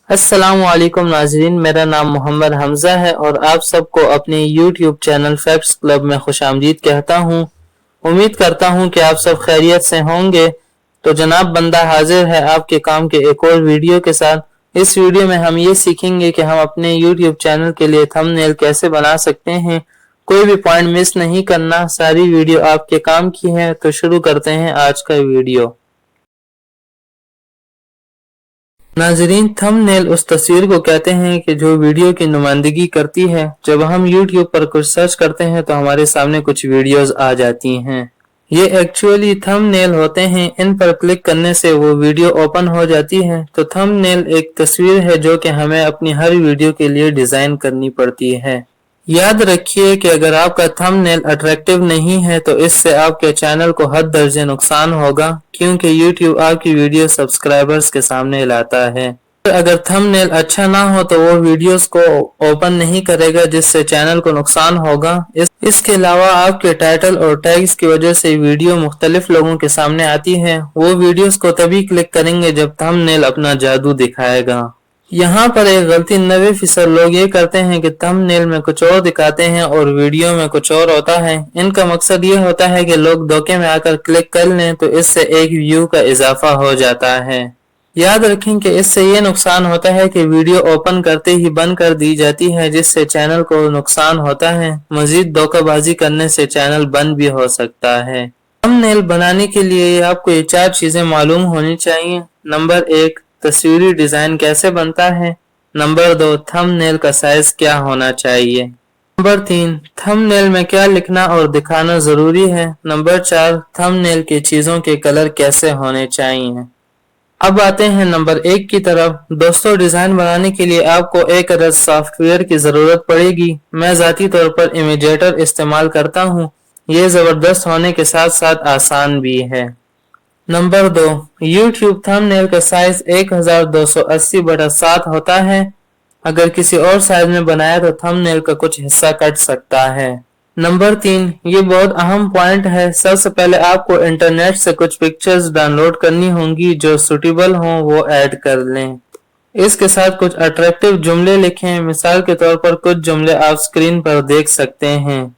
अस्सलाम वालेकुम नाज़रीन, मेरा नाम मोहम्मद हमज़ा है और आप सबको अपने YouTube चैनल फैक्ट्स क्लब में खुशामदीद कहता हूँ। उम्मीद करता हूँ कि आप सब खैरियत से होंगे। तो जनाब, बंदा हाजिर है आपके काम के एक और वीडियो के साथ। इस वीडियो में हम ये सीखेंगे कि हम अपने YouTube चैनल के लिए थंबनेल कैसे बना सकते हैं। कोई भी पॉइंट मिस नहीं करना, सारी वीडियो आपके काम की है। तो शुरू करते हैं आज का वीडियो। नाजरीन, थंबनेल उस तस्वीर को कहते हैं कि जो वीडियो की नुमाइंदगी करती है। जब हम YouTube पर कुछ सर्च करते हैं तो हमारे सामने कुछ वीडियोस आ जाती हैं। ये एक्चुअली थंबनेल होते हैं। इन पर क्लिक करने से वो वीडियो ओपन हो जाती है। तो थंबनेल एक तस्वीर है जो कि हमें अपनी हर वीडियो के लिए डिजाइन करनी पड़ती है। याद रखिए कि अगर आपका थंबनेल अट्रैक्टिव नहीं है तो इससे आपके चैनल को हद दर्जे नुकसान होगा, क्योंकि YouTube आपकी वीडियो सब्सक्राइबर्स के सामने लाता है। अगर थंबनेल अच्छा ना हो तो वो वीडियोस को ओपन नहीं करेगा, जिससे चैनल को नुकसान होगा। इसके अलावा आपके टाइटल और टैग्स की वजह से वीडियो मुख्तलिफ लोगों के सामने आती है। वो वीडियोस को तभी क्लिक करेंगे जब थंबनेल अपना जादू दिखाएगा। यहाँ पर एक गलती 90% लोग ये करते हैं कि थंबनेल में कुछ और दिखाते हैं और वीडियो में कुछ और होता है। इनका मकसद ये होता है कि लोग धोखे में आकर क्लिक कर लें, तो इससे एक व्यू का इजाफा हो जाता है। याद रखें कि इससे ये नुकसान होता है कि वीडियो ओपन करते ही बंद कर दी जाती है, जिससे चैनल को नुकसान होता है। मजीद धोखाबाजी करने से चैनल बंद भी हो सकता है। थंबनेल बनाने के लिए आपको ये 4 चीजें मालूम होनी चाहिए। नंबर 1, तस्वीरी डिजाइन कैसे बनता है। नंबर 2, थंबनेल का साइज क्या होना चाहिए। नंबर 3, थंबनेल में क्या लिखना और दिखाना जरूरी है। नंबर 4, थंबनेल की चीजों के कलर कैसे होने चाहिए। अब आते हैं नंबर 1 की तरफ। दोस्तों, डिजाइन बनाने के लिए आपको एक अदद सॉफ्टवेयर की जरूरत पड़ेगी। मैं जाती तौर पर इमेजेटर इस्तेमाल करता हूँ। ये जबरदस्त होने के साथ साथ आसान भी है। नंबर 2, YouTube थंबनेल का साइज 1280/7 होता है। अगर किसी और साइज में बनाया तो थंबनेल का कुछ हिस्सा कट सकता है। नंबर 3, ये बहुत अहम पॉइंट है। सबसे पहले आपको इंटरनेट से कुछ पिक्चर्स डाउनलोड करनी होंगी, जो सुटेबल हों वो ऐड कर लें। इसके साथ कुछ अट्रैक्टिव जुमले लिखें। मिसाल के तौर पर कुछ जुमले आप स्क्रीन पर देख सकते हैं।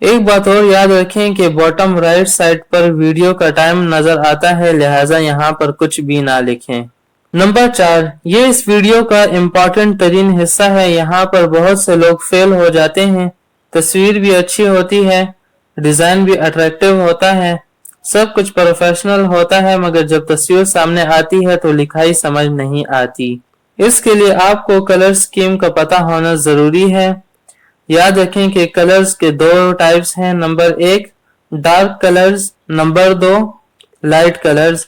एक बात और याद रखें कि बॉटम राइट साइड पर वीडियो का टाइम नजर आता है, लिहाजा यहाँ पर कुछ भी ना लिखें। नंबर 4, ये इस वीडियो का इम्पोर्टेंट तरीन हिस्सा है। यहाँ पर बहुत से लोग फेल हो जाते हैं। तस्वीर भी अच्छी होती है, डिजाइन भी अट्रैक्टिव होता है, सब कुछ प्रोफेशनल होता है, मगर जब तस्वीर सामने आती है तो लिखाई समझ नहीं आती। इसके लिए आपको कलर स्कीम का पता होना जरूरी है। याद रखें कि कलर्स के 2 टाइप्स हैं। Number 1, dark colours. Number 2, light colours.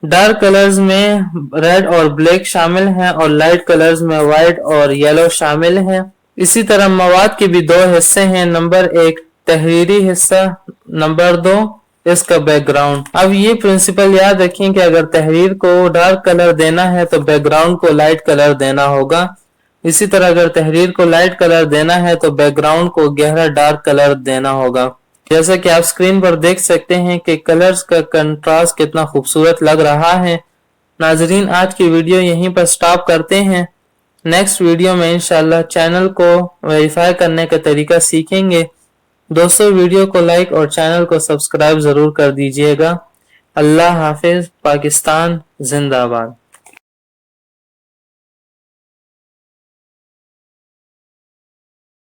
Dark colours में रेड और ब्लैक शामिल हैं और लाइट कलर्स में व्हाइट और येलो शामिल हैं। इसी तरह मवाद के भी 2 हिस्से हैं। नंबर 1, तहरीरी हिस्सा। नंबर 2, इसका बैकग्राउंड। अब ये प्रिंसिपल याद रखें कि अगर तहरीर को डार्क कलर देना है तो बैकग्राउंड को लाइट कलर देना होगा। इसी तरह अगर तहरीर को लाइट कलर देना है तो बैकग्राउंड को गहरा डार्क कलर देना होगा। जैसा कि आप स्क्रीन पर देख सकते हैं कि कलर्स का कंट्रास्ट कितना खूबसूरत लग रहा है। नाजरीन, आज की वीडियो यहीं पर स्टॉप करते हैं। नेक्स्ट वीडियो में इंशाल्लाह चैनल को वेरीफाई करने का तरीका सीखेंगे। दोस्तों, वीडियो को लाइक और चैनल को सब्सक्राइब जरूर कर दीजिएगा। अल्लाह हाफिज। पाकिस्तान जिंदाबाद।